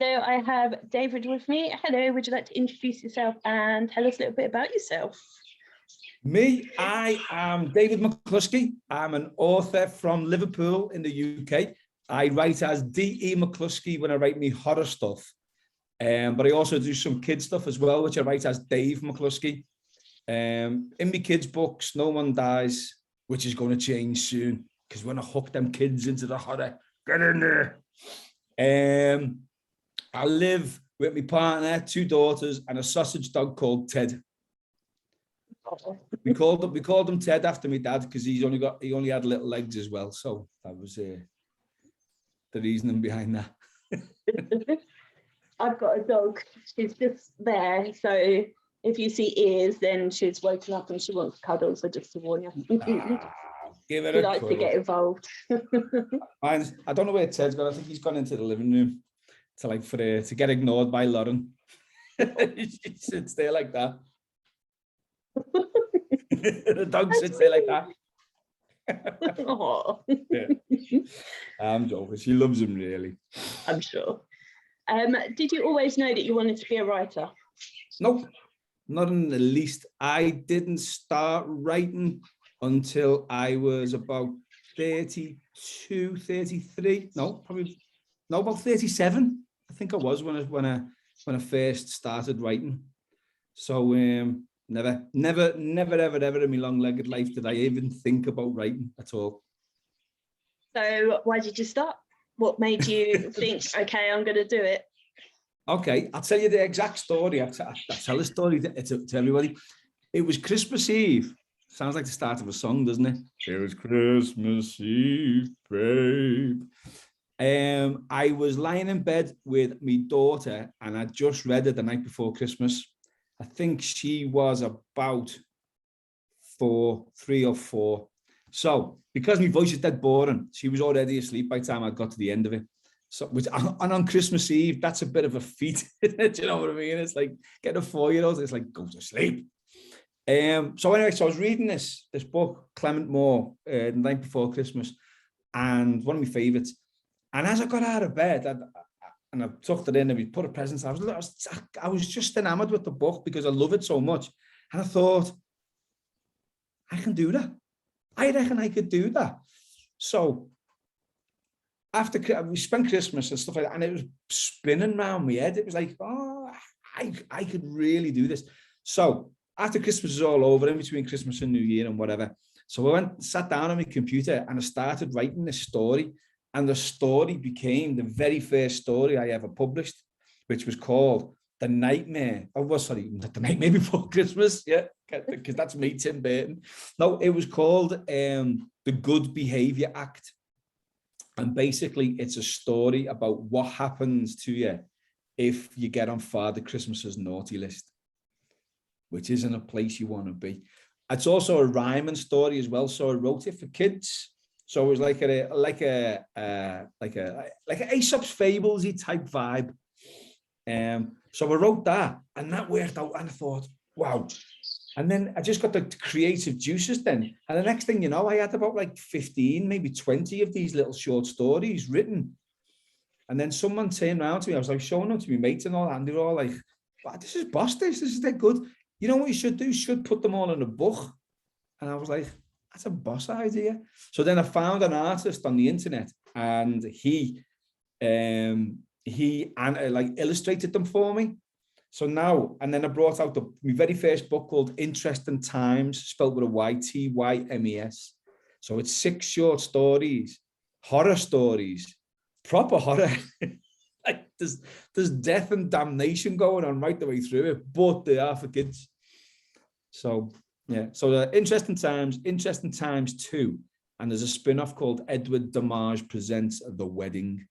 So I have David with me. Hello, would you like to introduce yourself and tell us a little bit about yourself? Me, I am David McCluskey. I'm an author from Liverpool in the UK. I write as E McCluskey when I write me horror stuff. But I also do some kids stuff as well, which I write as Dave McCluskey. In my kids' books, no one dies, which is going to change soon because we're going to hook them kids into the horror. Get in there. I live with my partner, 2 daughters, and a sausage dog called Ted. We called him Ted after my dad because he only had little legs as well. So that was the reasoning behind that. I've got a dog. She's just there. So if you see ears, then she's woken up and she wants cuddles. So just to warn you. Give it She a likes to get involved. I don't know where Ted's gone. I think he's gone into the living room to get ignored by Lauren. She sits there like that. The dog sits there like that. Yeah. I'm joking. She loves him really. I'm sure. Did you always know that you wanted to be a writer? Nope, not in the least. I didn't start writing until I was about 32, 33. No, about 37. I think I was when I first started writing. So never, ever in my long-legged life did I even think about writing at all. So why did you start? What made you think, okay, I'm going to do it? Okay, I'll tell you the exact story. I tell the story to everybody. It was Christmas Eve. Sounds like the start of a song, doesn't it? It was Christmas Eve, babe. I was lying in bed with my daughter and I just read it the night before Christmas. I think she was about 3 or 4. So because my voice is dead boring, she was already asleep by the time I got to the end of it. So, and on Christmas Eve, that's a bit of a feat. Do you know what I mean? It's like getting a 4-year-old. It's like go to sleep. So anyway, so I was reading this book, Clement Moore, the night before Christmas, and one of my favourites. And as I got out of bed, and I tucked it in and we put a present, I was just enamored with the book because I love it so much. And I thought, I can do that. I reckon I could do that. So after we spent Christmas and stuff like that, and it was spinning around my head. It was like, oh, I could really do this. So after Christmas is all over, in between Christmas and New Year and whatever, so I sat down on my computer and I started writing this story. And the story became the very first story I ever published, which was called The Nightmare. Not The Nightmare Before Christmas, yeah, because that's me, Tim Burton. No, it was called The Good Behavior Act. And basically, it's a story about what happens to you if you get on Father Christmas's naughty list, which isn't a place you want to be. It's also a rhyming story as well. So I wrote it for kids. So it was like a Aesop's Fables-y type vibe. So I wrote that, and that worked out. And I thought, wow. And then I just got the creative juices then. And the next thing you know, I had about like 15, maybe 20 of these little short stories written. And then someone turned around to me. I was like showing them to my mates and all that. And they were all like, wow, this is boss, this is dead good. You know what you should do? You should put them all in a book. And I was like, that's a boss idea. So then I found an artist on the internet and he illustrated them for me. So now, and then I brought out my very first book called Interesting Times, spelled with a Y, T-Y-M-E-S. So it's 6 short stories, horror stories, proper horror. Like there's death and damnation going on right the way through it, but they are for kids. So yeah, so the Interesting Times 2, and there's a spin-off called Edward Damage Presents The Wedding.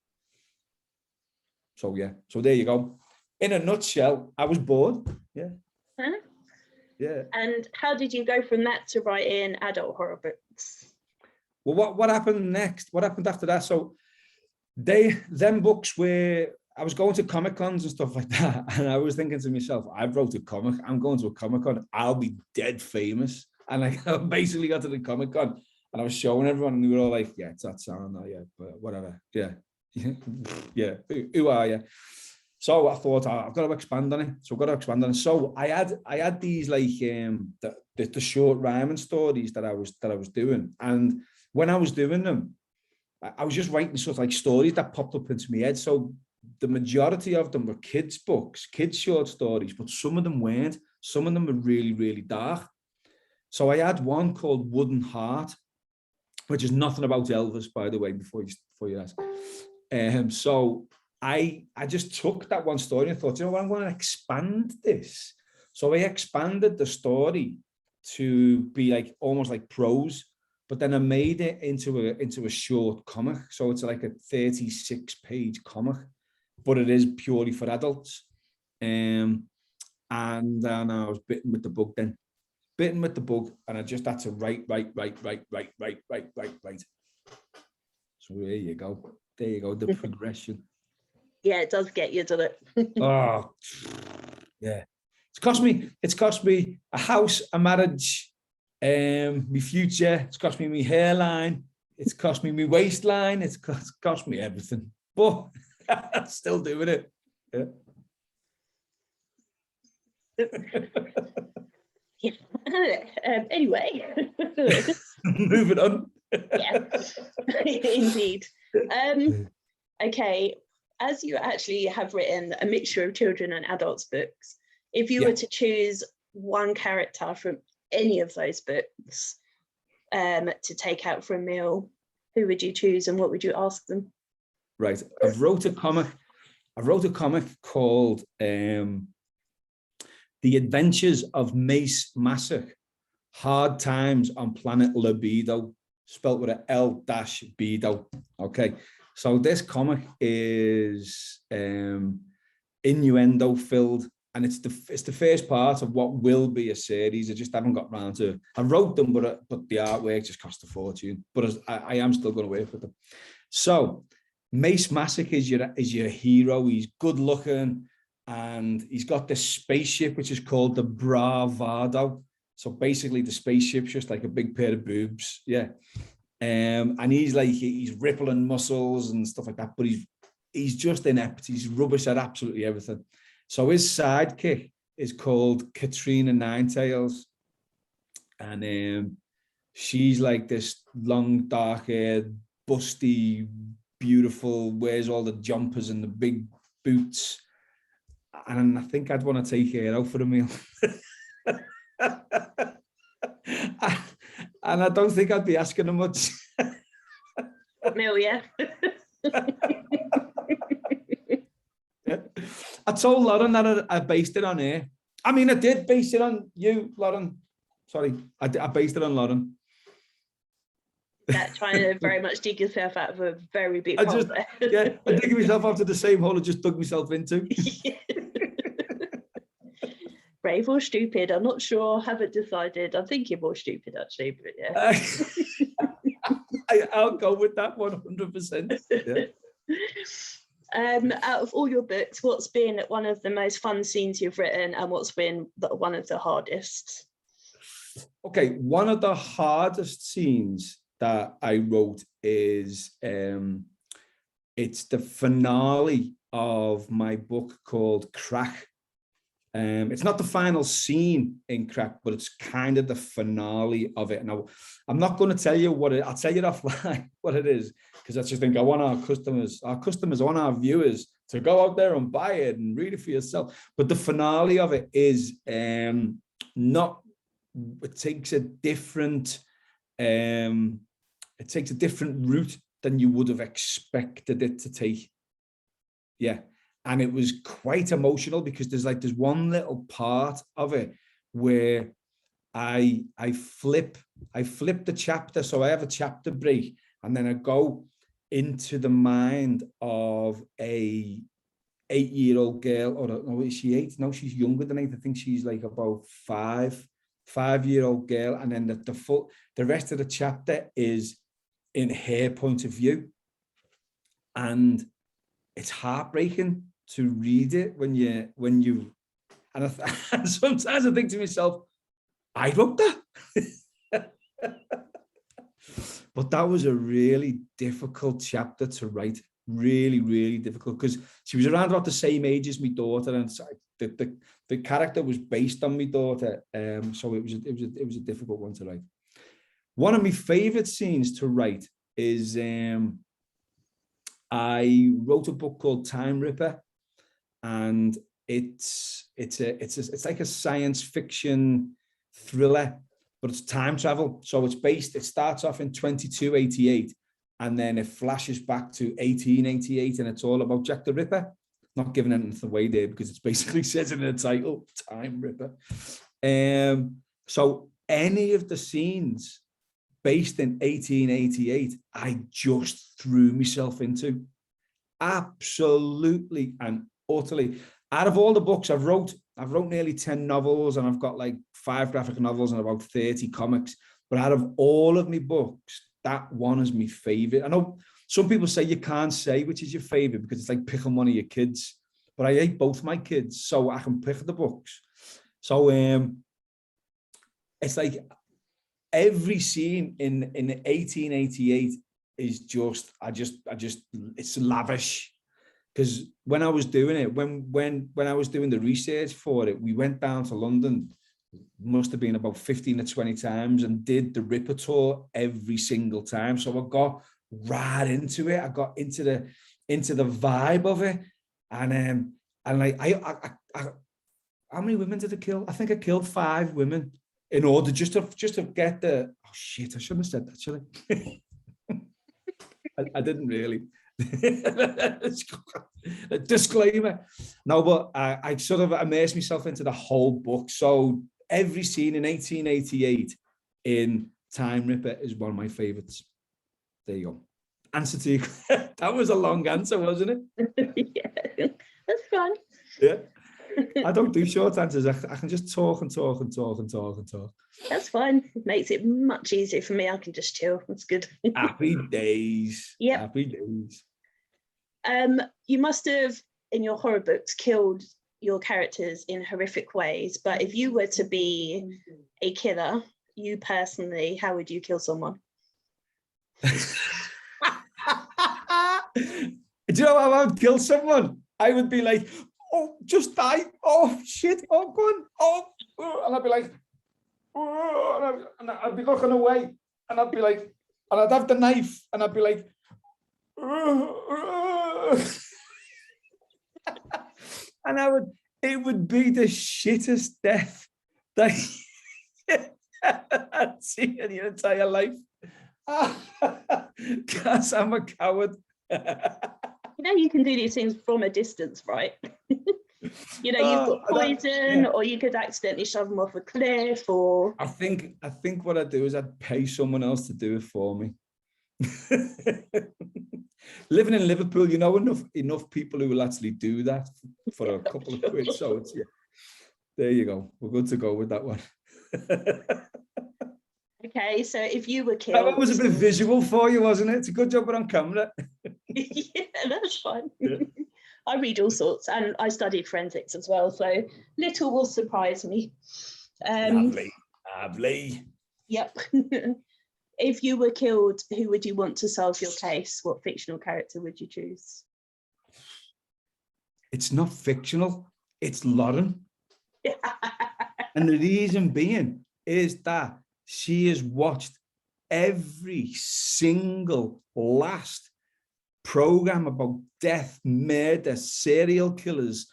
So yeah, so there you go. In a nutshell, I was bored. Yeah. Huh? Yeah. And how did you go from that to writing adult horror books? Well, what happened next? What happened after that? So them books were, I was going to Comic Cons and stuff like that. And I was thinking to myself, I've wrote a comic. I'm going to a Comic Con. I'll be dead famous. And I basically got to the Comic Con and I was showing everyone and they were all like, yeah, it's that sound. Yeah, but whatever. Yeah. Yeah. Who are you? So I thought, I've got to expand on it. So I've got to expand on it. So I had these like the short rhyming stories that I was doing. And when I was doing them, I was just writing sort of like stories that popped up into my head. So the majority of them were kids' books, kids' short stories, but some of them weren't. Some of them were really, really dark. So I had one called Wooden Heart, which is nothing about Elvis, by the way, before you ask. So I just took that one story and thought, you know what, I'm going to expand this. So I expanded the story to be like almost like prose, but then I made it into a short comic. So it's like a 36-page comic, but it is purely for adults. And I was bitten with the bug then. Bitten with the bug, and I just had to write. So there you go. There you go, the progression. Yeah, it does get you, doesn't it? Oh, yeah. It's cost me a house, a marriage, my future. It's cost me my hairline. It's cost me my waistline. It's cost me everything. But I'm still doing it. Yeah. Yeah. Anyway. Moving on. Yeah, indeed. Okay, as you actually have written a mixture of children and adults books, if you were to choose one character from any of those books to take out for a meal, who would you choose and what would you ask them? Right, I wrote a comic called The Adventures of Mace Massac, Hard Times on Planet Libido, spelt with an L-Bido. Okay, so this comic is innuendo filled, and it's the first part of what will be a series. I just haven't got around to. I wrote them, but the artwork just cost a fortune. But I am still going to work with them. So Mace Massac is your hero. He's good looking, and he's got this spaceship which is called the Bravado. So basically, the spaceship's just like a big pair of boobs, yeah. And he's rippling muscles and stuff like that, but he's just inept. He's rubbish at absolutely everything. So his sidekick is called Katrina Ninetails, and she's like this long, dark-haired, busty, beautiful, wears all the jumpers and the big boots. And I think I'd want to take her out for a meal. And I don't think I'd be asking her much. Meal, yeah. I told Lauren that I based it on her. I mean, I did base it on you, Lauren. Sorry, I based it on Lauren. That trying to very much dig yourself out of a very big hole there. Yeah, I dig myself out of the same hole I just dug myself into. Brave or stupid, I'm not sure, haven't decided. I'm thinking more stupid actually, but yeah. I'll go with that 100%. Yeah. Out of all your books, what's been one of the most fun scenes you've written and what's been one of the hardest? Okay, one of the hardest scenes that I wrote is it's the finale of my book called Crack. It's not the final scene in Crack, but it's kind of the finale of it. Now, I'm not going to tell you I'll tell you offline what it is, because I just think I want our customers, I want our viewers to go out there and buy it and read it for yourself. But the finale of it is it takes a different route than you would have expected it to take. Yeah. And it was quite emotional because there's one little part of it where I flip the chapter. So I have a chapter break and then I go into the mind of a 8-year-old girl, or no, is she 8? No, she's younger than 8. I think she's like about 5-year-old girl. And then the rest of the chapter is in her point of view. And it's heartbreaking to read it when you and sometimes I think to myself, I wrote that. But that was a really difficult chapter to write, really, really difficult because she was around about the same age as my daughter, and the character was based on my daughter. So it was a difficult one to write. One of my favorite scenes to write is I wrote a book called Time Ripper, and it's like a science fiction thriller, but it's time travel. So it starts off in 2288, and then it flashes back to 1888, and it's all about Jack the Ripper. Not giving anything away there because it's basically says in the title, Time Ripper. So any of the scenes based in 1888, I just threw myself into. Absolutely and utterly. Out of all the books I've wrote nearly 10 novels, and I've got like 5 graphic novels and about 30 comics. But out of all of my books, that one is my favorite. I know some people say you can't say which is your favorite because it's like picking one of your kids, but I hate both my kids, so I can pick the books. So it's like every scene in 1888 is just it's lavish. Because when I was doing it, when I was doing the research for it, we went down to London, must have been about 15 or 20 times, and did the Ripper tour every single time. So I got right into it. I got into the vibe of it, and like I how many women did I kill? I think I killed 5 women in order just to get the. Oh shit! I shouldn't have said that, should I? I didn't really. A disclaimer. No, but I sort of immersed myself into the whole book. So every scene in 1888 in Time Ripper is one of my favorites. There you go. Answer to you. That was a long answer, wasn't it? Yeah, that's fun. Yeah. I don't do short answers. I can just talk and talk and talk and talk and talk. That's fine. It makes it much easier for me. I can just chill. That's good. Happy days. Yep. Happy days. You must have, in your horror books, killed your characters in horrific ways. But if you were to be a killer, you personally, how would you kill someone? Do you know how I would kill someone? I would be like, oh, just die. Oh, shit. Oh, go on. Oh, and I'd be like, oh, and I'd be looking away. And I'd be like, and I'd have the knife. And I'd be like, and it would be the shittest death that I'd seen in your entire life. Because I'm a coward. You can do these things from a distance, right? You've got poison, or you could accidentally shove them off a cliff, or I think what I'd do is I'd pay someone else to do it for me. Living in Liverpool, enough people who will actually do that for a couple of quid. So it's there you go. We're good to go with that one. Okay, so if you were killed, that was a bit visual for you, wasn't it? It's a good job we're on camera. Yeah, that's fine. Yeah. I read all sorts, and I studied forensics as well, so little will surprise me. Lovely. Yep. If you were killed, who would you want to solve your case? What fictional character would you choose? It's not fictional. It's Lauren. And the reason being is that she has watched every single last program about death, murder, serial killers,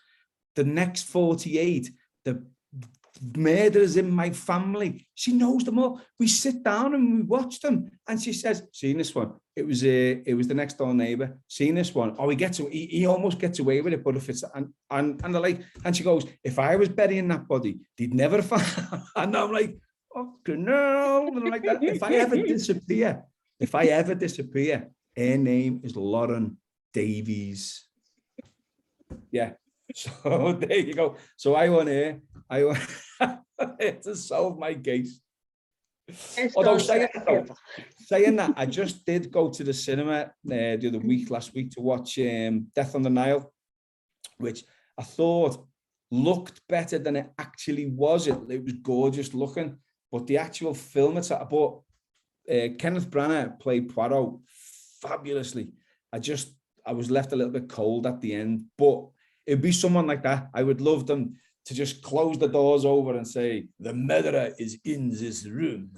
the next 48, the murders in my family. She knows them all. We sit down and we watch them, and she says, "Seen this one? It was the next door neighbor. Seen this one? Oh, he almost gets away with it, but if it's and they're like, and she goes, if I was burying that body, they'd never find." And I'm like, "Oh no!" And I'm like that. If I ever disappear, her name is Lauren Davies. Yeah. So there you go. So I want her to solve my case. Although saying that, I just did go to the cinema the other week, last week, to watch Death on the Nile, which I thought looked better than it actually was. It was gorgeous looking, but the actual film itself, but Kenneth Branagh played Poirot fabulously. I I was left a little bit cold at the end, but it'd be someone like that. I would love them to just close the doors over and say, the murderer is in this room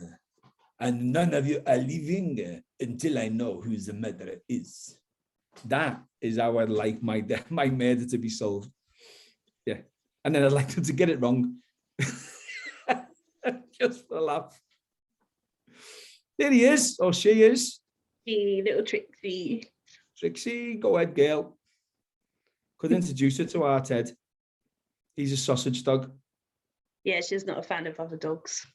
and none of you are leaving until I know who the murderer is. That is how I'd like my murder to be solved. Yeah. And then I'd like them to get it wrong. Just for a laugh. There he is, or she is. The little Trixie. Trixie, go ahead, girl. Could introduce her to our Ted. He's a sausage dog. Yeah, she's not a fan of other dogs.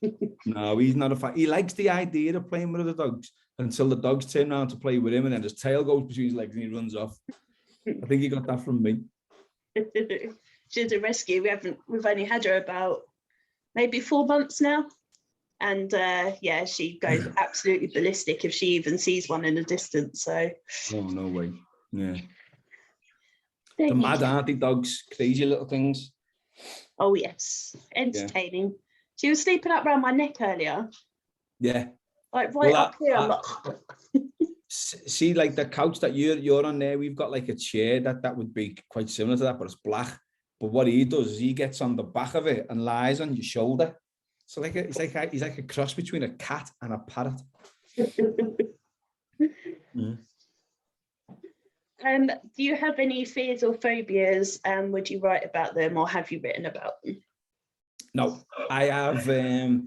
No, he's not a fan. He likes the idea of playing with other dogs until the dogs turn around to play with him and then his tail goes between his legs and he runs off. I think he got that from me. She's a rescue. We've only had her about maybe 4 months now. And yeah, she goes absolutely ballistic if she even sees one in the distance. So oh, no way. Yeah. The mad, aren't they, dogs? Crazy little things. Oh yes, entertaining. Yeah. She was sleeping up around my neck earlier. Yeah. Like up here. I'm like... See, like the couch that you're on there, we've got like a chair that would be quite similar to that, but it's black. But what he does is he gets on the back of it and lies on your shoulder. So he's like a cross between a cat and a parrot. Mm. Do you have any fears or phobias? Would you write about them, or have you written about them? No, I have. I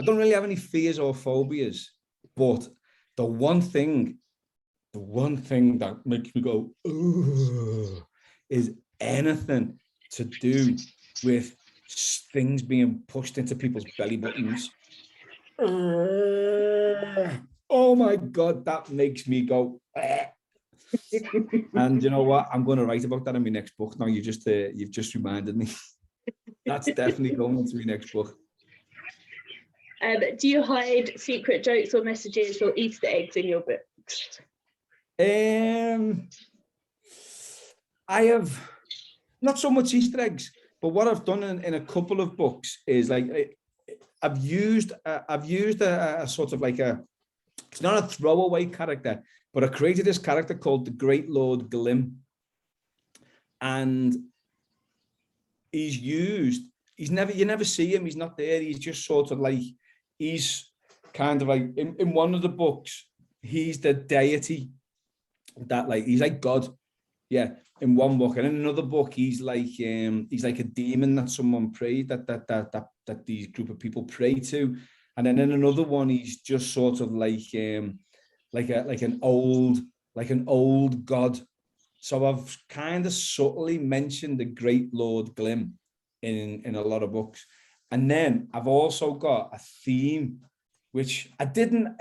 don't really have any fears or phobias, but the one thing that makes me go ooh, is anything to do with things being pushed into people's belly buttons. Oh my God, that makes me go. And you know what? I'm going to write about that in my next book. Now you've just reminded me. That's definitely going into my next book. Do you hide secret jokes or messages or Easter eggs in your books? I have not so much Easter eggs, but what I've done in a couple of books is like I've used a sort of like it's not a throwaway character, but I created this character called the Great Lord Glim, and you never see him. He's not there. He's just sort of like, he's kind of like in one of the books, he's the deity that like, he's like God. Yeah. In one book, and in another book, he's like a demon that someone prayed that these group of people pray to, and then in another one, he's just sort of like an old god. So I've kind of subtly mentioned the Great Lord Glim in a lot of books, and then I've also got a theme, which I didn't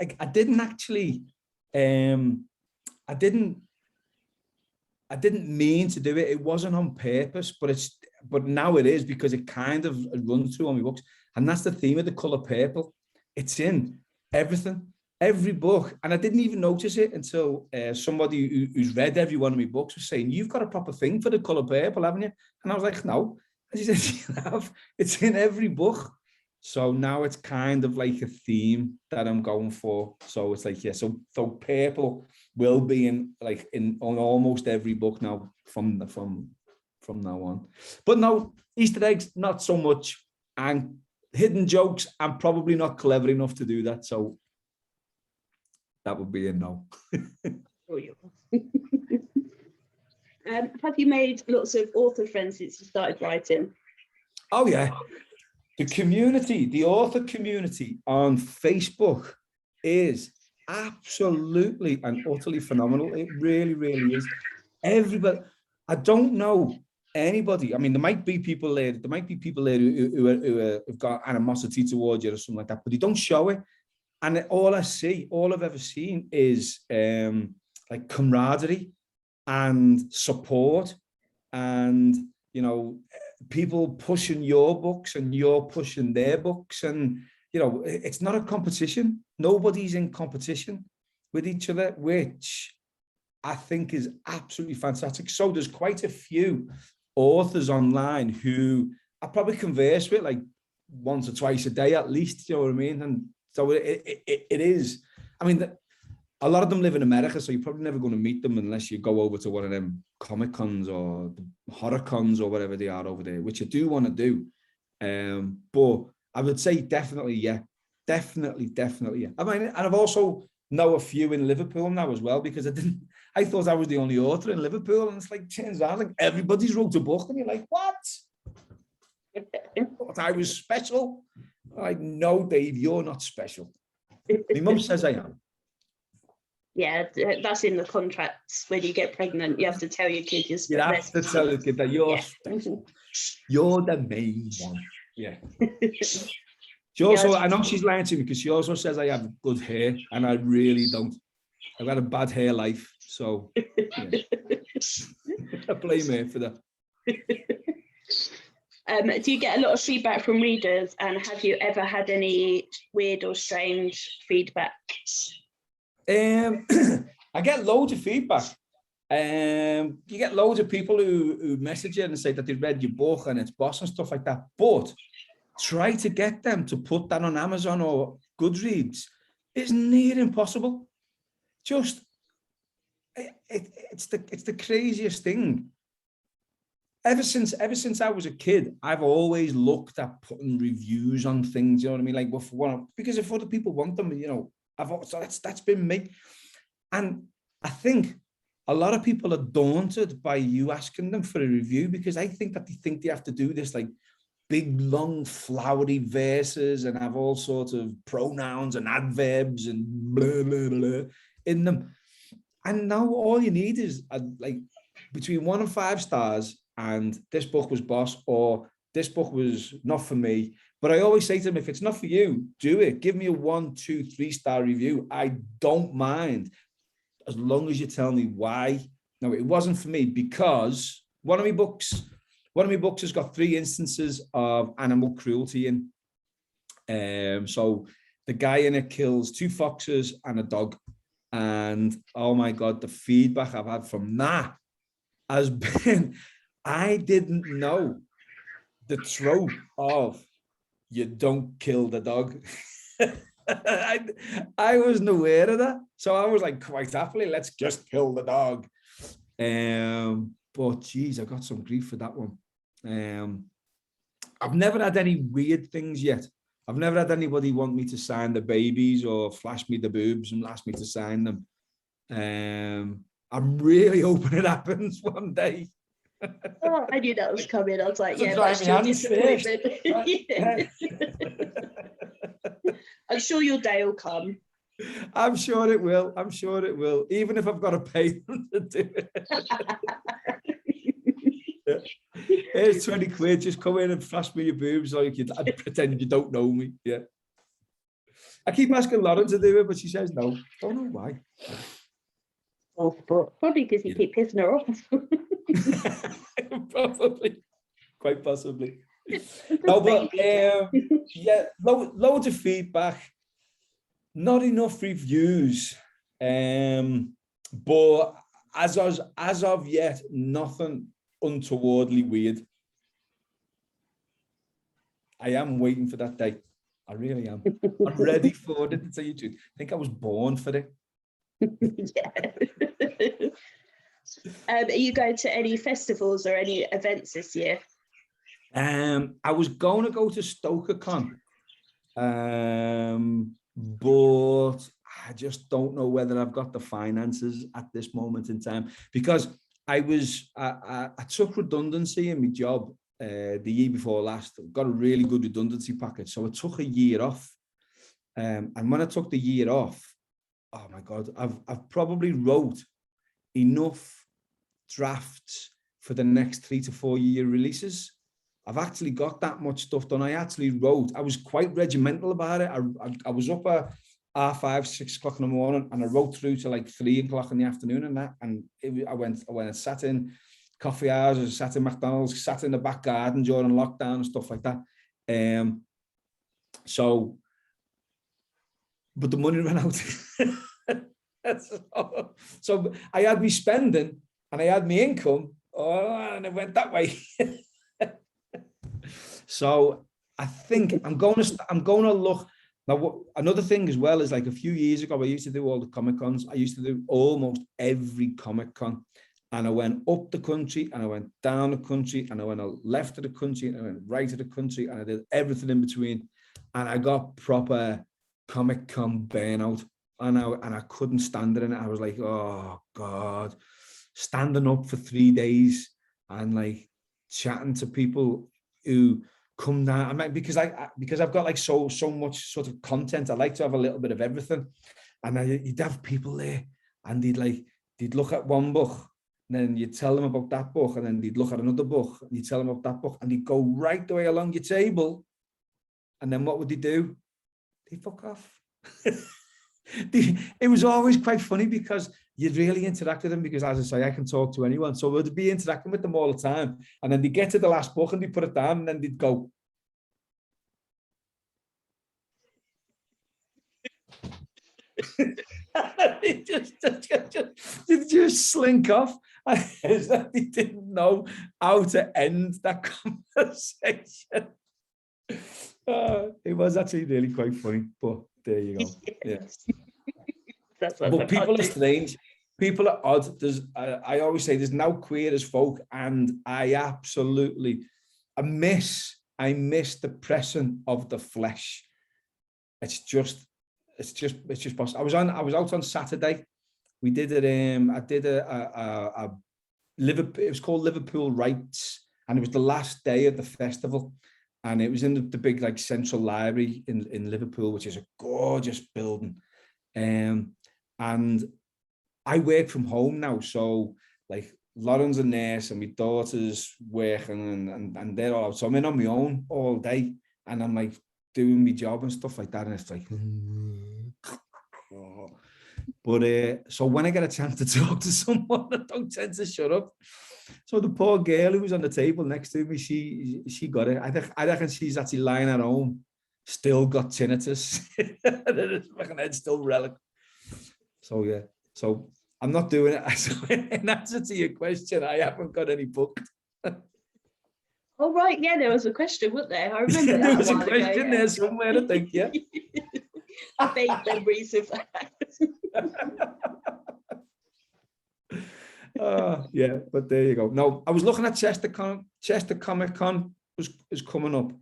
mean to do it. It wasn't on purpose, but now it is, because it kind of runs through all my books. And that's the theme of the color purple. It's in everything, every book. And I didn't even notice it until somebody who's read every one of my books was saying, "You've got a proper thing for the color purple, haven't you?" And I was like, "No." And she said, "You have. It's in every book." So now it's kind of like a theme that I'm going for. So it's like, yeah, so purple will be on almost every book now from now on. But no, Easter eggs, not so much. And hidden jokes, I'm probably not clever enough to do that. So that would be a no. Have you made lots of author friends since you started writing? Oh, yeah. The community, the author community on Facebook is absolutely and utterly phenomenal. It really, really is. Everybody, I don't know anybody. I mean, there might be people there who have got animosity towards you or something like that, but they don't show it. And all I've ever seen is like camaraderie and support, and people pushing your books and you're pushing their books, and it's not a competition. Nobody's in competition with each other, which I think is absolutely fantastic. So there's quite a few authors online who I probably converse with like once or twice a day at least, you know what I mean? And so it is, I mean, a lot of them live in America, so you're probably never going to meet them unless you go over to one of them Comic Cons or the horror cons or whatever they are over there, which I do want to do. But I would say definitely, yeah. Definitely, yeah. I mean, and I've also know a few in Liverpool now as well, because I thought I was the only author in Liverpool, and it's like, turns out like everybody's wrote a book, and you're like, what? But I was special. Like, no, Dave, you're not special. My mum says I am. Yeah, that's in the contracts. When you get pregnant, you have to tell your kid you're special. You have to tell the kid that you're special. You're the main one. Yeah. She also, I know she's lying to me because she also says I have good hair, and I really don't. I've got a bad hair life, so yeah. I blame her for that. Do you get a lot of feedback from readers, and have you ever had any weird or strange feedback? I get loads of feedback. You get loads of people who message you and say that they read your book and it's boss and stuff like that, but try to get them to put that on Amazon or Goodreads is near impossible. Just it's the craziest thing. Ever since I was a kid, I've always looked at putting reviews on things. You know what I mean? Like, well, for one, because if other people want them, you know, so that's been me. And I think a lot of people are daunted by you asking them for a review, because I think that they think they have to do this like big, long, flowery verses and have all sorts of pronouns and adverbs and blah, blah, blah in them. And now all you need is like between 1 and 5 stars, and this book was boss, or this book was not for me. But I always say to them, if it's not for you, do it. Give me a 1, 2, 3-star review. I don't mind, as long as you tell me why. No, it wasn't for me, because one of my books has got 3 instances of animal cruelty in. So the guy in it kills 2 foxes and a dog. And oh my God, the feedback I've had from that has been, I didn't know the trope of you don't kill the dog. I wasn't aware of that. So I was like, quite happily, let's just kill the dog. But geez, I got some grief for that one. I've never had any weird things yet. I've never had anybody want me to sign the babies or flash me the boobs and ask me to sign them. I'm really hoping it happens one day. Oh, I knew that was coming. I was like, yeah, that's still disappointment. Yeah. I'm sure your day will come. I'm sure it will. I'm sure it will. Even if I've got to pay them to do it. Yeah. Here's 20 quid. Just come in and flash me your boobs, or you I'd pretend you don't know me. Yeah. I keep asking Lauren to do it, but she says no. Don't know why. Oh, but probably because you keep pissing her off. Probably, quite possibly. No, but yeah, loads of feedback, not enough reviews, but as of yet, nothing untowardly weird. I am waiting for that day. I really am. I'm ready for it, to tell you the truth. I think I was born for it. Yeah. Are you going to any festivals or any events this year? I was going to go to StokerCon, but I just don't know whether I've got the finances at this moment in time, because I took redundancy in my job the year before last. Got a really good redundancy package, so I took a year off. And when I took the year off, oh my God, I've probably wrote enough drafts for the next 3 to 4 year releases. I've actually got that much stuff done. I was quite regimental about it. I was up at 5:30, 6 o'clock in the morning, and I wrote through to like 3 o'clock in the afternoon and that. And I went and sat in coffee houses, sat in McDonald's, sat in the back garden during lockdown and stuff like that. But the money ran out. So I had me spending and I had my income, and it went that way. So I think I'm going to look. Now, another thing as well is like a few years ago, I used to do all the Comic Cons. I used to do almost every Comic Con. And I went up the country and I went down the country and I went left of the country and I went right of the country and I did everything in between. And I got proper Comic Con burnout and I couldn't stand it. And I was like, oh God, standing up for 3 days and like chatting to people who come down. I mean, because I've got like so much sort of content. I like to have a little bit of everything. And you'd have people there and they'd look at one book. And then you tell them about that book, and then they'd look at another book, and you tell them about that book, and they'd go right the way along your table. And then what would they do? They'd fuck off. It was always quite funny because you'd really interact with them because, as I say, I can talk to anyone. So we'd be interacting with them all the time. And then they get to the last book and they put it down, and then they'd go. They just slink off. As that they didn't know how to end that conversation. It was actually really quite funny, but there you go. Yes. Yeah. But people are strange. People are odd. I always say there's no queer as folk, and I miss the pressing of the flesh. It's just possible. I was out on Saturday. We did it. I did a Liverpool. It was called Liverpool Rights, and it was the last day of the festival, and it was in the big like central library in Liverpool, which is a gorgeous building. And I work from home now, so like Lauren's a nurse and my daughter's working, and they're all out. So I'm in on my own all day, and I'm like doing my job and stuff like that, and it's like. But so when I get a chance to talk to someone, I don't tend to shut up. So the poor girl who was on the table next to me, she got it. I reckon she's actually lying at home, still got tinnitus, and her fucking head's still relic. So yeah, so I'm not doing it. So in answer to your question, I haven't got any booked. Oh right, yeah, there was a question, wasn't there? I remember that. There was a question there somewhere, I think, yeah. Vague memories of that. Yeah, but there you go. No, I was looking at Chester Comic Con is coming up.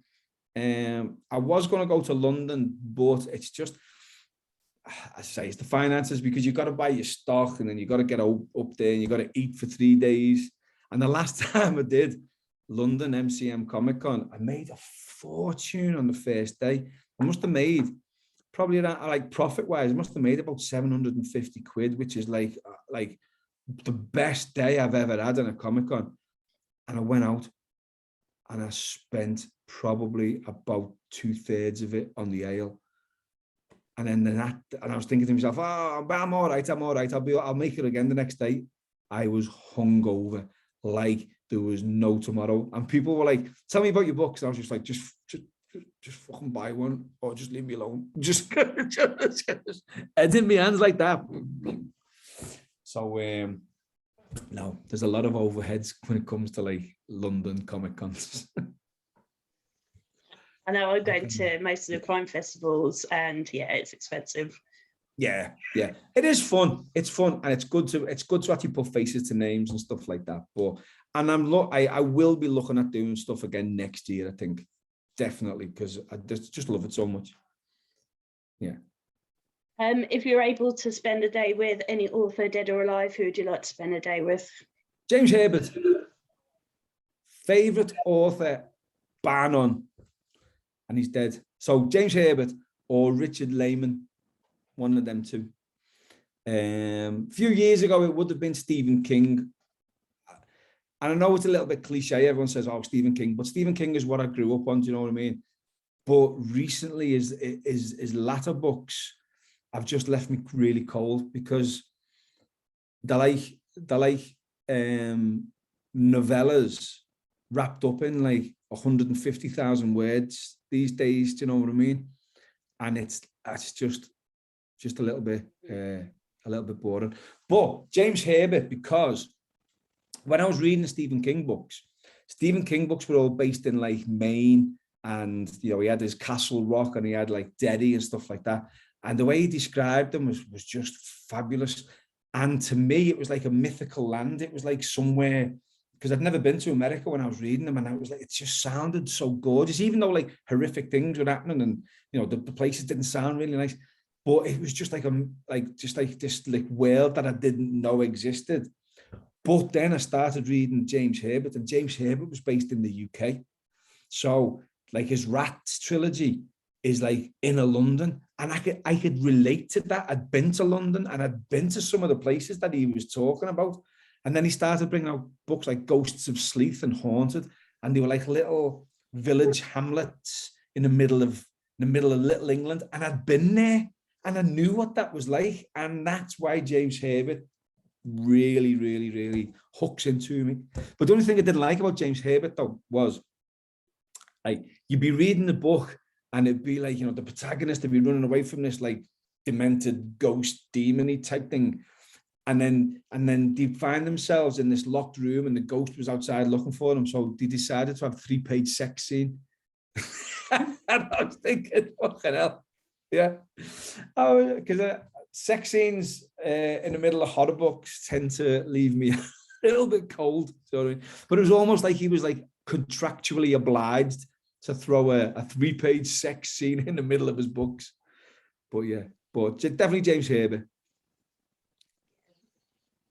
I was going to go to London, but it's just, I say, it's the finances, because you got to buy your stock and then you got to get up there and you got to eat for 3 days. And the last time I did London MCM Comic Con, I made a fortune on the first day. I must have made probably that, like profit wise, I must have made about 750 quid, which is like the best day I've ever had in a Comic Con. And I went out and I spent probably about 2/3 of it on the ale. And then I was thinking to myself, oh, I'm all right. I'll make it again the next day. I was hungover like there was no tomorrow. And people were like, tell me about your books. And I was just like, just fucking buy one or just leave me alone. Just head in my hands like that. So no, there's a lot of overheads when it comes to like London Comic Cons. I know I'm going to most of the crime festivals, and yeah, it's expensive. Yeah, it is fun. It's fun, and it's good to actually put faces to names and stuff like that. But I will be looking at doing stuff again next year, I think. Definitely, because I just love it so much. Yeah. If you're able to spend a day with any author, dead or alive, who would you like to spend a day with? James Herbert. Favorite author, bar none, and he's dead. So James Herbert or Richard Lehman, one of them two. A few years ago, it would have been Stephen King. And I know it's a little bit cliche. Everyone says, oh, Stephen King. But Stephen King is what I grew up on, do you know what I mean? But recently, his latter books have just left me really cold, because they're like novellas wrapped up in like 150,000 words these days, do you know what I mean? And it's just a little bit boring. But James Herbert, because when I was reading the Stephen King books were all based in like Maine and he had his Castle Rock, and he had like Derry and stuff like that. And the way he described them was just fabulous. And to me, it was like a mythical land. It was like somewhere, because I'd never been to America when I was reading them, and I was like, it just sounded so gorgeous, even though like horrific things were happening, and the places didn't sound really nice. But it was just like this like world that I didn't know existed. But then I started reading James Herbert, and James Herbert was based in the UK. So like his Rats trilogy is like inner London. And I could relate to that. I'd been to London, and I'd been to some of the places that he was talking about. And then he started bringing out books like Ghosts of Sleeth and Haunted. And they were like little village hamlets in the middle of Little England. And I'd been there, and I knew what that was like. And that's why James Herbert really, really, really hooks into me. But the only thing I didn't like about James Herbert, though, was like you'd be reading the book, and it'd be like, the protagonist would be running away from this like demented ghost demon-y type thing. And then they'd find themselves in this locked room, and the ghost was outside looking for them. So they decided to have a 3-page sex scene. And I was thinking, fucking hell. Yeah. Because sex scenes in the middle of horror books tend to leave me a little bit cold. Sorry. But it was almost like he was like contractually obliged to throw a 3-page sex scene in the middle of his books. But yeah, definitely James Herbert.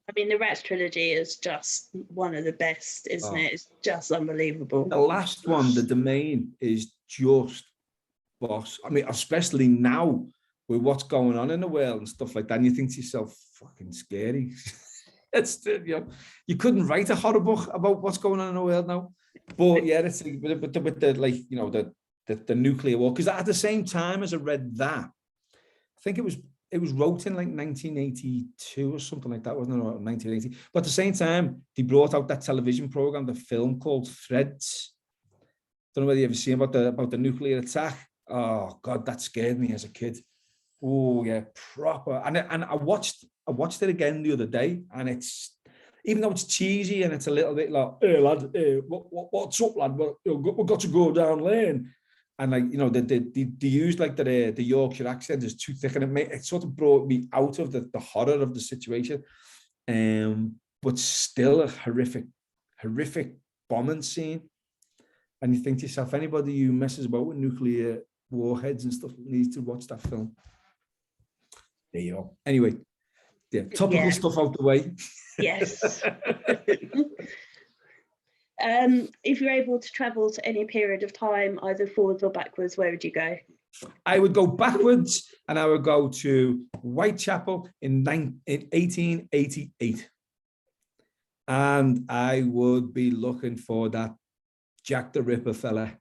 I mean, the Rats trilogy is just one of the best, isn't it? It's just unbelievable. The last one, The Domain, is just boss. I mean, especially now with what's going on in the world and stuff like that, and you think to yourself, fucking scary. It's you couldn't write a horror book about what's going on in the world now. But yeah, it's with the like the nuclear war. Because at the same time as I read that, I think it was wrote in like 1982 or something like that, wasn't it? Or 1980. But at the same time, they brought out that television program, the film called Threads. Don't know whether you ever seen about the nuclear attack. Oh God, that scared me as a kid. Oh yeah, proper. And I watched it again the other day, and it's, even though it's cheesy and it's a little bit like, hey lad, hey, what's up, lad? We've got to go down lane. And like, they used like the Yorkshire accent is too thick, and it sort of brought me out of the horror of the situation. But still a horrific bombing scene. And you think to yourself, anybody who messes about with nuclear warheads and stuff needs to watch that film. There you go. Anyway, yeah, topical stuff out the way. Yes. If you're able to travel to any period of time, either forwards or backwards, where would you go? I would go backwards, and I would go to Whitechapel in 1888. And I would be looking for that Jack the Ripper fella.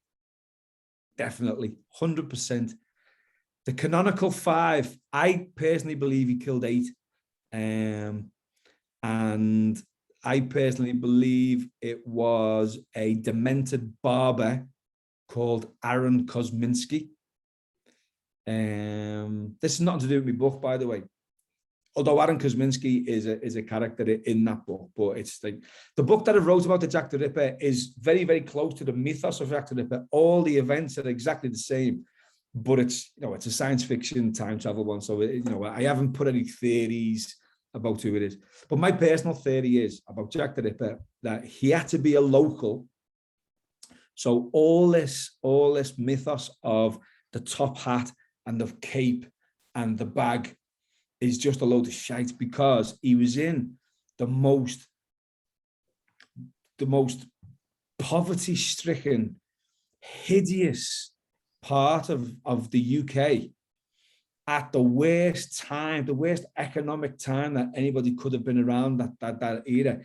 Definitely, 100%. The canonical 5, I personally believe he killed 8. And I personally believe it was a demented barber called Aaron Kosminski. This is nothing to do with my book, by the way. Although Aaron Kosminski is a character in that book, but it's like the book that I wrote about the Jack the Ripper is very, very close to the mythos of Jack the Ripper. All the events are exactly the same, but it's it's a science fiction time travel one. So I haven't put any theories about who it is. But my personal theory is about Jack the Ripper that he had to be a local. So all this mythos of the top hat and the cape and the bag is just a load of shite, because he was in the most poverty-stricken, hideous part of the UK at the worst time, the worst economic time that anybody could have been around that era.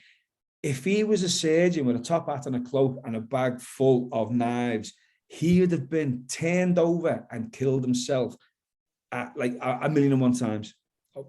If he was a surgeon with a top hat and a cloak and a bag full of knives, he would have been turned over and killed himself at like a million and one times,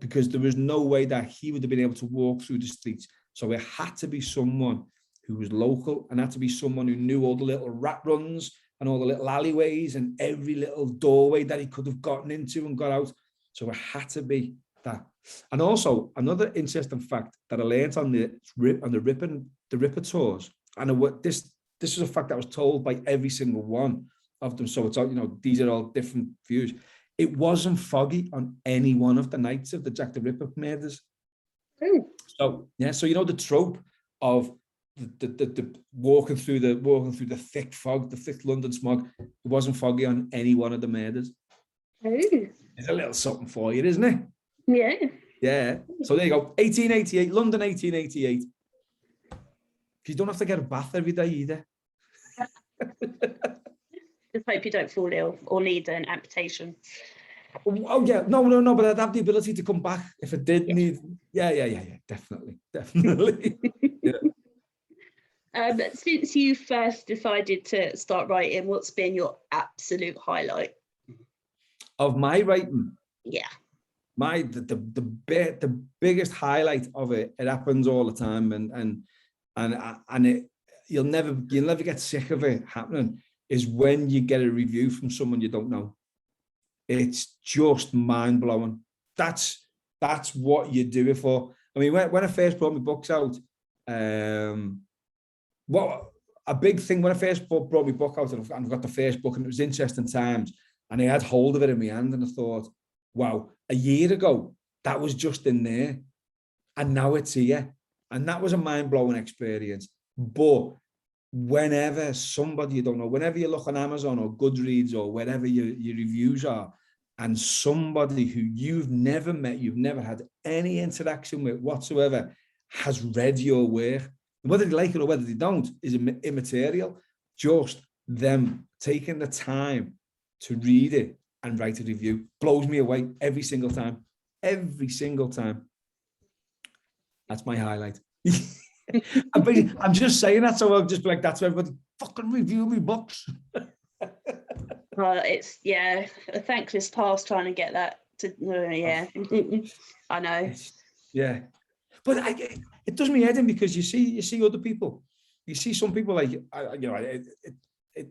because there was no way that he would have been able to walk through the streets. So it had to be someone who was local, and had to be someone who knew all the little rat runs and all the little alleyways and every little doorway that he could have gotten into and got out. So it had to be that. And also another interesting fact that I learned on the Ripper tours, and this is a fact that was told by every single one of them. So it's all, these are all different views. It wasn't foggy on any one of the nights of the Jack the Ripper murders. So yeah, so the trope of the walking through the thick fog, the thick London smog, it wasn't foggy on any one of the murders. It's a little something for you, isn't it? Yeah. Yeah. So there you go. 1888, London, 1888. You don't have to get a bath every day either. Just hope you don't fall ill or need an amputation. Oh yeah, no, but I'd have the ability to come back if it did need. Yeah, definitely. Yeah. Since you first decided to start writing, what's been your absolute highlight of my writing? Yeah, the biggest highlight of it. It happens all the time, and it you'll never get sick of it happening. Is when you get a review from someone you don't know. It's just mind blowing. That's what you do it for. I mean, when I first brought my books out, what a big thing when I first brought my book out, and I've got the first book, and it was Interesting Times, and I had hold of it in my hand, and I thought, wow, a year ago that was just in there, and now it's here, and that was a mind blowing experience. But whenever somebody you don't know, whenever you look on Amazon or Goodreads or wherever your reviews are, and somebody who you've never met, you've never had any interaction with whatsoever, has read your work, whether they like it or whether they don't is immaterial. Just them taking the time to read it and write a review blows me away every single time. Every single time. That's my highlight. I'm just saying that, so I'll just be like, that's why everybody fucking review me books. Well, it's a thankless task trying to get that to I know. Yeah, but it does me head in, because you see other people, you see some people like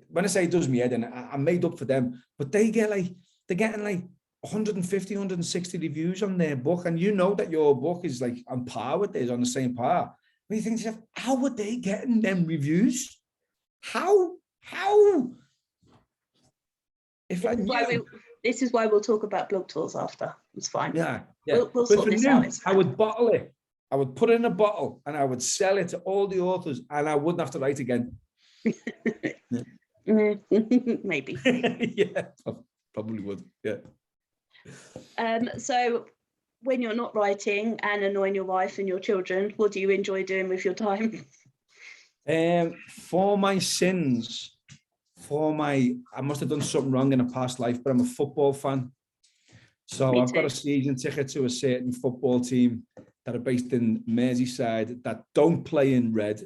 when I say it does me head in, I'm made up for them, but they're getting like 150, 160 reviews on their book, and that your book is like on par with theirs, on the same par. When you think to yourself, how were they getting them reviews? How? If This is why we'll talk about blog tours after. It's fine. Yeah. We'll sort this out. I would bottle it. I would put it in a bottle, and I would sell it to all the authors, and I wouldn't have to write again. Maybe. Yeah, probably would. Yeah. So when you're not writing and annoying your wife and your children, what do you enjoy doing with your time? For my sins, I must have done something wrong in a past life, but I'm a football fan. So I've got a season ticket to a certain football team that are based in Merseyside that don't play in red,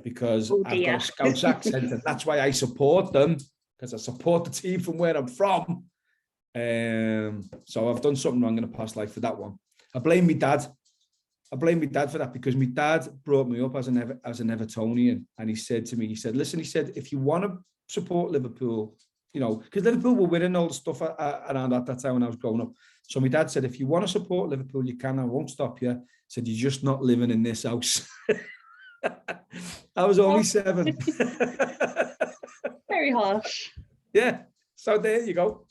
because I've got a Scouse accent, and that's why I support them, because I support the team from where I'm from. So I've done something wrong in a past life for that one. I blame my dad for that, because my dad brought me up as an Evertonian, and he said to me, listen, if you want to support Liverpool, because Liverpool were winning all the stuff around at that time when I was growing up. So my dad said, if you want to support Liverpool, you can. I won't stop you. Said, you're just not living in this house. I was only 7. Very harsh. Yeah. So there you go.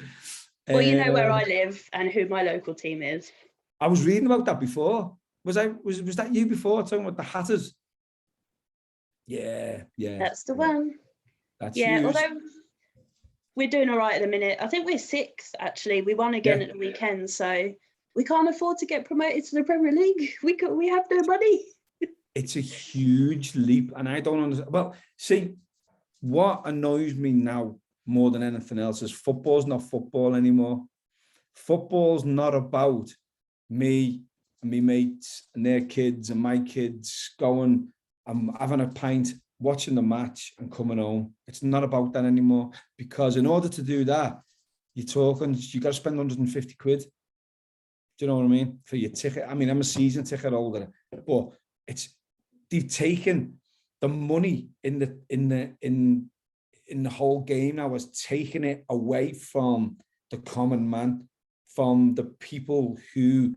Well, you know where I live and who my local team is. I was reading about that before. Was that you before, talking about the Hatters? Yeah. That's the one. That's huge. Although we're doing all right at the minute. I think we're 6th, actually. We won again at the weekend, so we can't afford to get promoted to the Premier League. We have no money. It's a huge leap, and I don't understand. Well, see, what annoys me now more than anything else is football's not football anymore. Football's not about me and my mates and their kids and my kids going and having a pint, watching the match and coming home. It's not about that anymore, because in order to do that, you got to spend 150 quid. Do you know what I mean? For your ticket. I mean, I'm a season ticket holder, but they've taken the money in the whole game now, was taking it away from the common man, from the people who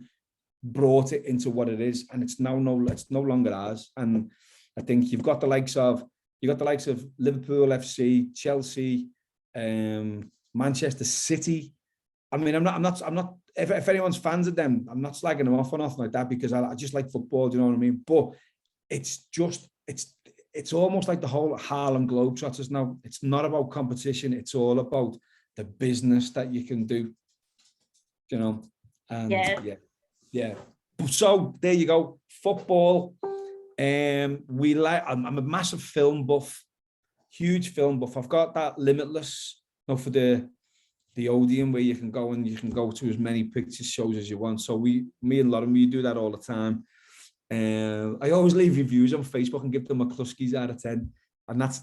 brought it into what it is, and it's no longer ours. And I think you've got the likes of Liverpool FC, Chelsea, Manchester City. I mean, I'm not. If anyone's fans of them, I'm not slagging them off or nothing like that, because I just like football. Do you know what I mean? But it's almost like the whole Harlem Globetrotters now. It's not about competition. It's all about the business that you can do. You know, and yeah. So there you go. Football. I'm a massive film buff, huge film buff. I've got that Limitless, for the Odeon, where you can go to as many pictures shows as you want. So me and Lauren, we do that all the time. I always leave reviews on Facebook and give them McCluskey's out of 10, and that's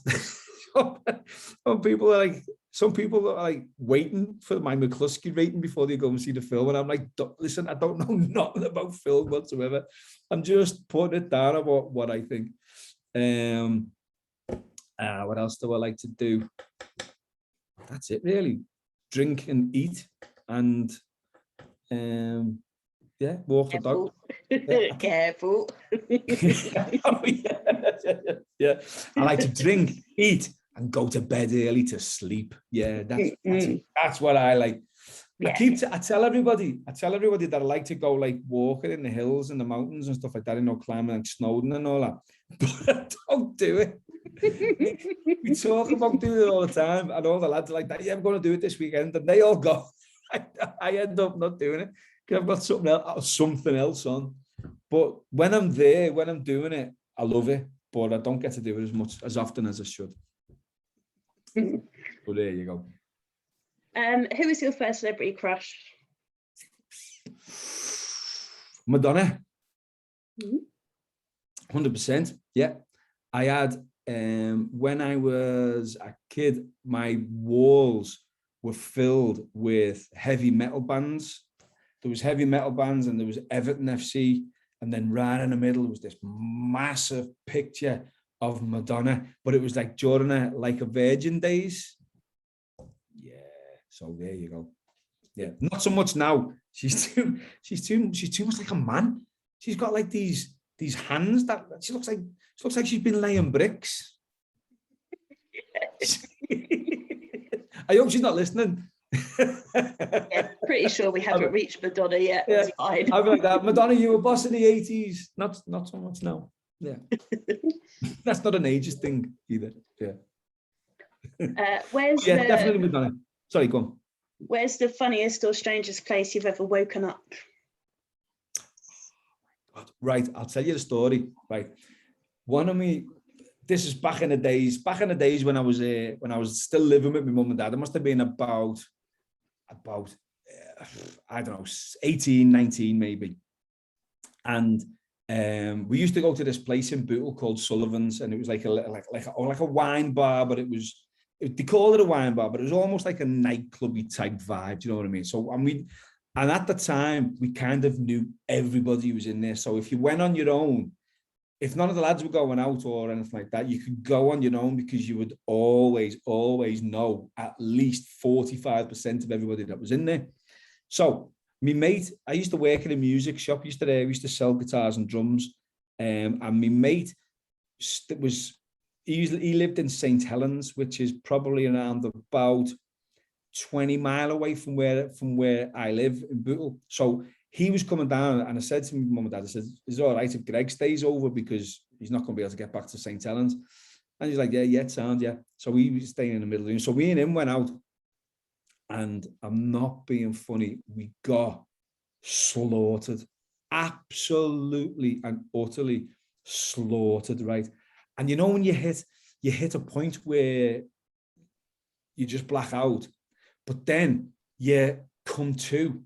some people are like waiting for my McCluskey rating before they go and see the film, and I'm like, listen, I don't know nothing about film whatsoever. I'm just putting it down about what I think. What else do I like to do? That's it, really. Drink and eat, and walk the dog. Careful. Yeah. I like to drink, eat, and go to bed early to sleep. Yeah, that's what I like. Yeah. I tell everybody that I like to go like walking in the hills and the mountains and stuff like that, climbing like Snowdon and all that. But I don't do it. We talk about doing it all the time, and all the lads are like that. Yeah, I'm going to do it this weekend, and they all go. I end up not doing it because I've got something else on. But when I'm there, when I'm doing it, I love it. But I don't get to do it as often as I should. So there you go. Who was your first celebrity crush? Madonna. 100%. Yeah. I had, when I was a kid, my walls were filled with heavy metal bands. There was heavy metal bands, and there was Everton FC. And then right in the middle was this massive picture of Madonna, but it was like during her Like a Virgin days. Yeah. So there you go. Yeah. Not so much now. She's too much like a man. She's got like these hands that she looks like she's been laying bricks. I hope she's not listening. Yeah, pretty sure we haven't reached Madonna yet. Yeah, it's fine. I'd be like that. Madonna, you were boss in the 80s. Not so much now. Yeah. That's not an ageist thing either. Yeah. Definitely Madonna. Sorry, go on. Where's the funniest or strangest place you've ever woken up? Right, I'll tell you the story. Right. This is back in the days when I was still living with my mum and dad. It must have been about I don't know, 18, 19 maybe. And we used to go to this place in Bootle called Sullivan's, and it was like a wine bar, but they called it a wine bar, but it was almost like a nightclubby type vibe. Do you know what I mean? So and at the time we kind of knew everybody who was in there. So if you went on your own, if none of the lads were going out or anything like that, you could go on your own, because you would always know at least 45% of everybody that was in there. So my mate, I used to work in a music shop. We used to sell guitars and drums. And my mate he lived in St. Helens, which is probably around about 20 miles away from where I live in Bootle. So he was coming down, and I said to my mum and dad, I said, is it all right if Greg stays over, because he's not going to be able to get back to St. Helens? And he's like, yeah, it sounds, yeah. So he was staying in the middle of the. So me and him went out, and I'm not being funny, we got slaughtered, absolutely and utterly slaughtered, right? And when you hit a point where you just black out, but then you come to,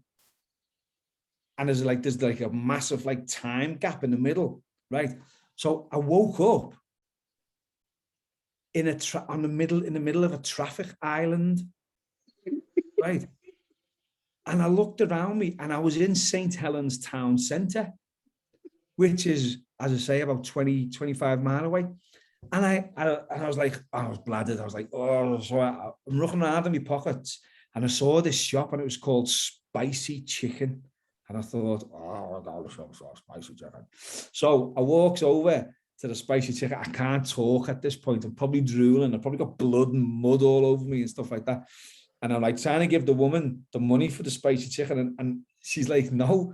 and there's like a massive like time gap in the middle, right? So I woke up in the middle of a traffic island, right? And I looked around me, and I was in St. Helens town centre, which is, as I say, about 25 miles away. And I was like, I was bladdered. I was like, oh, so I'm looking around in my pockets, and I saw this shop, and it was called Spicy Chicken. And I thought, oh, God, so spicy chicken. So I walked over to the spicy chicken. I can't talk at this point. I'm probably drooling. I've probably got blood and mud all over me and stuff like that. And I'm like trying to give the woman the money for the spicy chicken, and she's like, no.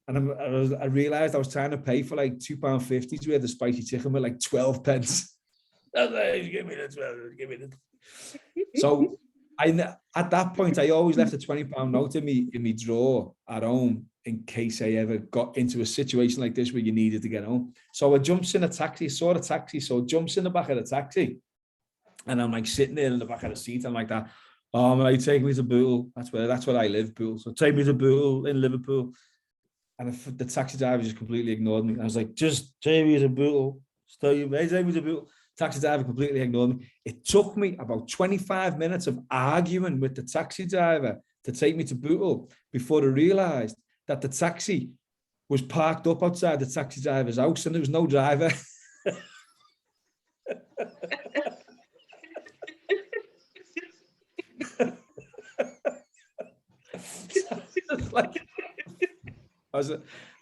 And I realized I was trying to pay for like £2.50 worth of spicy chicken with like 12 pence. I was like, give me the 12, give me the. So at that point, I always left a £20 note in me drawer at home in case I ever got into a situation like this where you needed to get home. So I jumps in a taxi, saw the taxi, so jumps in the back of the taxi, and I'm like sitting there in the back of the seat. I'm like that. Oh, mate, take me to Bootle. That's where I live, Bootle. So take me to Bootle in Liverpool. And the taxi driver just completely ignored me. I was like, just take me to Bootle. Take me to Bootle. Taxi driver completely ignored me. It took me about 25 minutes of arguing with the taxi driver to take me to Bootle before I realised that the taxi was parked up outside the taxi driver's house and there was no driver.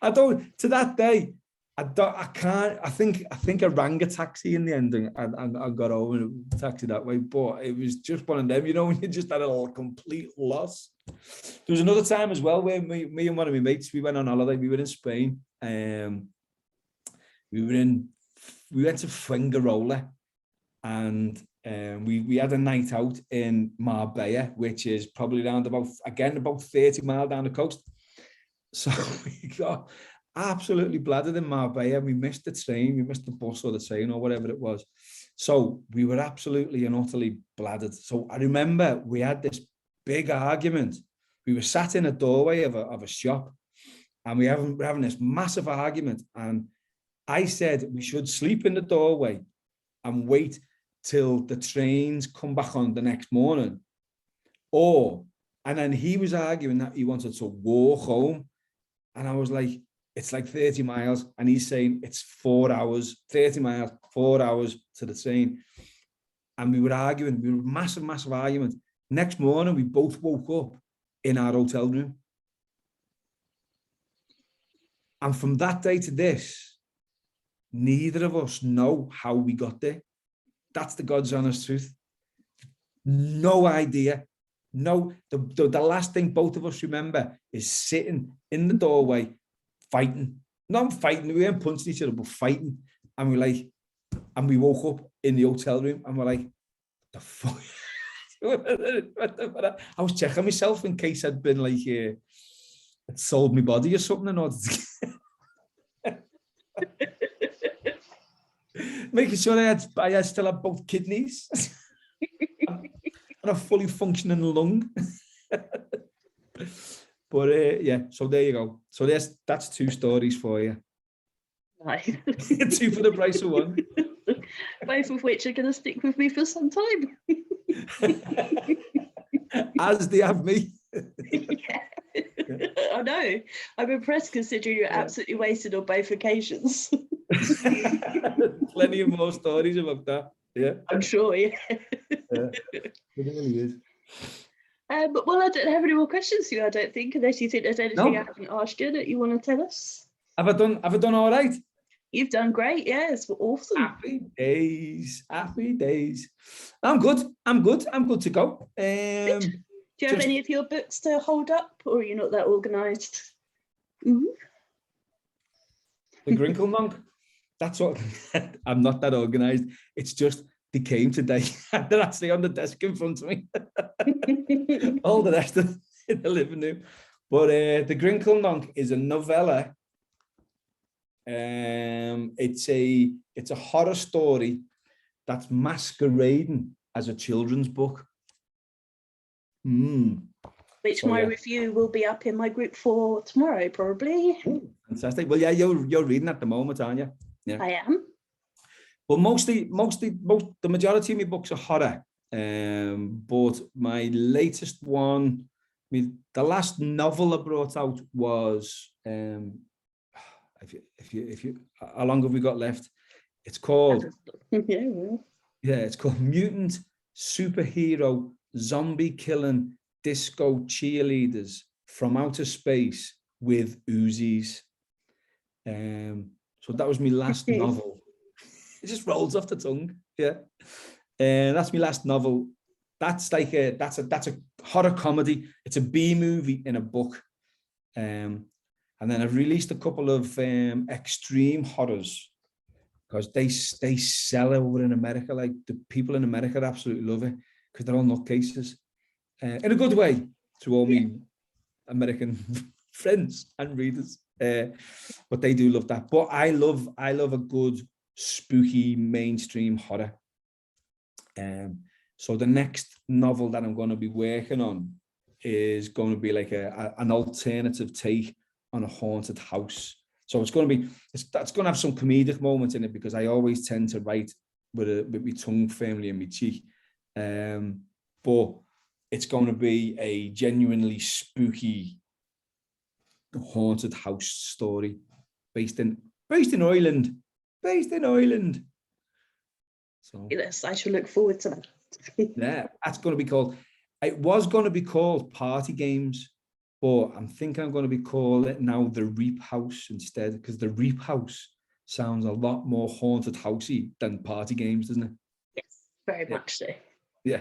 I don't, to that day, I think I rang a taxi in the end and I got home in a taxi that way, but it was just one of them, you know, when you just had a complete loss. There was another time as well where me and one of my mates, we went on holiday. We were in Spain. We went to Fuengirola, and we had a night out in Marbella, which is probably around about 30 miles down the coast. So we got absolutely bladdered in Marbella. We missed the train, we missed the bus or the train or whatever it was. So we were absolutely and utterly bladdered. So I remember we had this big argument. We were sat in a doorway of a shop, and we're having this massive argument. And I said we should sleep in the doorway and wait till the trains come back on the next morning. And then he was arguing that he wanted to walk home. And I was like, it's like 30 miles. And he's saying it's 4 hours, 30 miles, 4 hours to the train. And we were arguing, we were massive argument. Next morning, we both woke up in our hotel room. And from that day to this, neither of us know how we got there. That's the God's honest truth. No idea. No, the last thing both of us remember is sitting in the doorway, fighting. Not fighting, we weren't punching each other, but fighting. And we woke up in the hotel room and we're like, the fuck? I was checking myself in case I'd been like, I'd sold my body or something in order to making sure I still had both kidneys and a fully functioning lung. But yeah, so there you go. So that's 2 stories for you. Nice. 2 for the price of 1. Both of which are going to stick with me for some time. As they have me. Yeah. I know. I'm impressed considering you're absolutely wasted on both occasions. Plenty of more stories about that. Yeah. I'm sure, yeah. Yeah. It really is. Well, I don't have any more questions for you, I don't think, unless you think there's anything I haven't asked you that you want to tell us. Have I done all right? You've done great, yeah, it's awesome. Happy days. I'm good to go. Do you have any of your books to hold up, or are you not that organised? Mm-hmm. The Grinkle Monk. That's what I'm not that organised. It's just they came today. They're actually on the desk in front of me. All the rest of in the living room. But The Grinkle Monk is a novella. It's a horror story that's masquerading as a children's book. Which my review will be up in my group for tomorrow, probably. Ooh, fantastic. Well, yeah, you're reading at the moment, aren't you? Yeah. I am. Well, the majority of my books are horror. But my latest one, the last novel I brought out was if you how long have we got left? It's called it's called Mutant Superhero Zombie Killing Disco Cheerleaders from Outer Space with Uzis. So that was my last novel. just rolls off the tongue. Yeah. And that's my last novel. That's like that's a horror comedy. It's a B movie in a book. And then I've released a couple of extreme horrors because they sell over in America. Like the people in America absolutely love it because they're all nutcases. In a good way to all me American friends and readers. But they do love that. But I love a good spooky mainstream horror. So the next novel that I'm going to be working on is going to be like an alternative take on a haunted house. So it's going to have some comedic moments in it because I always tend to write with my tongue firmly in my cheek. But it's going to be a genuinely spooky haunted house story based in Ireland. So yes, I shall look forward to that. yeah, that's going to be called. It was going to be called Party Games, but I'm thinking I'm going to be called it now the Reap House instead, because the Reap House sounds a lot more haunted housey than Party Games, doesn't it? Yes, very much so. Yeah.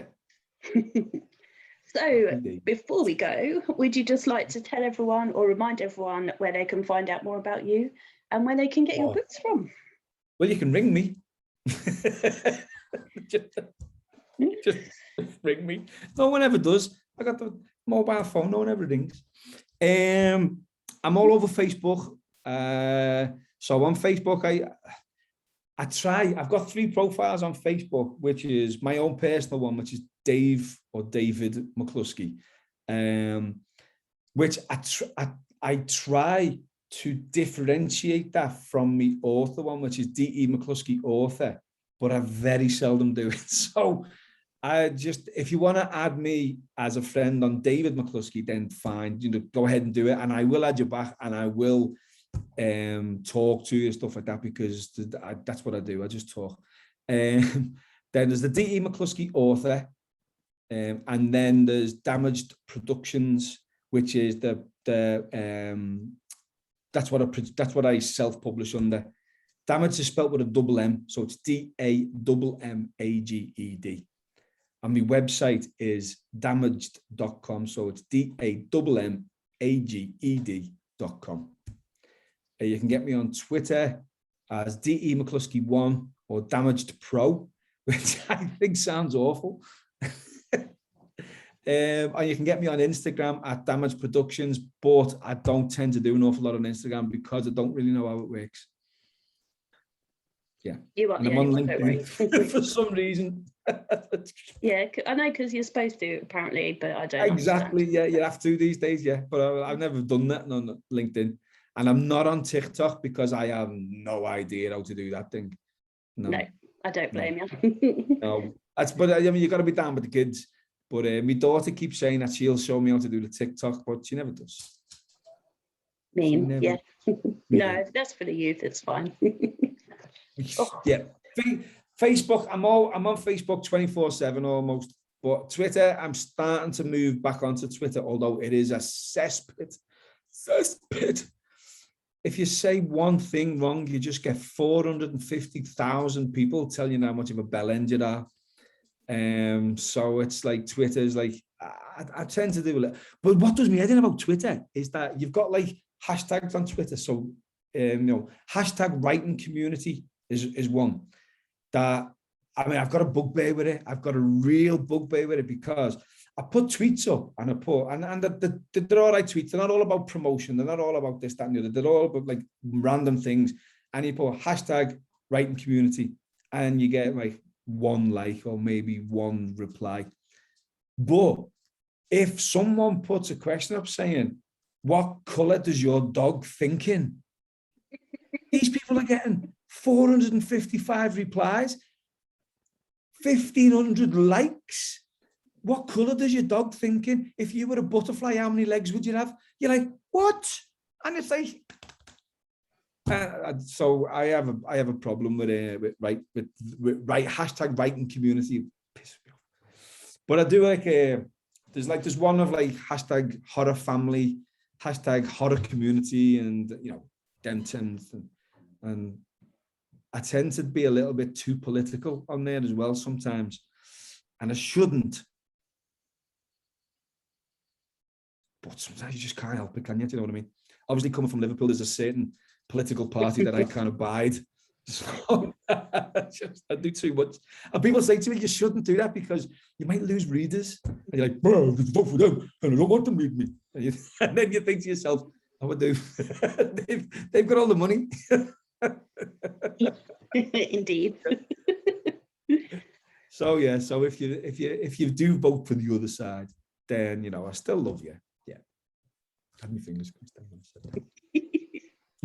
So Indeed. before we go, would you just like to tell everyone or remind everyone where they can find out more about you and where they can get your books from? Well, you can ring me. just ring me. No one ever does. I got the mobile phone. No one ever rings. I'm all over Facebook. So on Facebook, I try. I've got 3 profiles on Facebook, which is my own personal one, which is Dave or David McCluskey, which I try to differentiate that from the author one, which is E McCluskey author, but I very seldom do it. So if you want to add me as a friend on David McCluskey, then fine, go ahead and do it. And I will add you back and I will talk to you and stuff like that, because that's what I do. I just talk. Then there's the E McCluskey author. And then there's Damaged Productions, which is that's what I self-publish under. Damaged is spelled with a double M, so it's DAMMAGED. And my website is damaged.com, so it's DAMMAGED.com. You can get me on Twitter as DE McCluskey1 or Damaged Pro, which I think sounds awful. And you can get me on Instagram at Damaged Productions, but I don't tend to do an awful lot on Instagram because I don't really know how it works. Yeah. You are, and I'm on LinkedIn for some reason. Yeah, I know, because you're supposed to apparently, but I don't Exactly. understand. Yeah, you have to these days. Yeah, but I've never done that on LinkedIn, and I'm not on TikTok because I have no idea how to do that thing. No, I don't blame you. No, but I mean, you got to be down with the kids. But my daughter keeps saying that she'll show me how to do the TikTok, but she never does. Mean, yeah. No, that's for the youth. It's fine. Oh. Yeah, Facebook. I'm on Facebook 24/7 almost, but Twitter, I'm starting to move back onto Twitter, although it is a cesspit. If you say one thing wrong, you just get 450,000 people telling you how much of a bell end you are. So it's like Twitter's like I tend to do it, but what does me head in about Twitter is that you've got like hashtags on Twitter. So hashtag writing community is one that, I mean, I've got a bugbear with it. I've got a real bugbear with it because I put tweets up and they're all right tweets. They're not all about promotion. They're not all about this, that, and the other. They're all about like random things. And you put hashtag writing community and you get like one like or maybe one reply. But if someone puts a question up saying, what color does your dog think in? These people are getting 455 replies, 1,500 likes. What color does your dog think in? If you were a butterfly, how many legs would you have? You're like, what? And it's like, so I have a problem with hashtag writing community. But I do like there's one of like hashtag horror family, hashtag horror community, and Dentons, and I tend to be a little bit too political on there as well sometimes, and I shouldn't. But sometimes you just can't help it, can you? Do you know what I mean? Obviously, coming from Liverpool, there's a certain political party that I can't abide. So I do too much. And people say to me, you shouldn't do that because you might lose readers. And you're like, well, I vote for them and I don't want them to read me. And then you think to yourself, I would do. They've got all the money. Indeed. So yeah, so if you do vote for the other side, then I still love you. Yeah. Have my fingers crossed.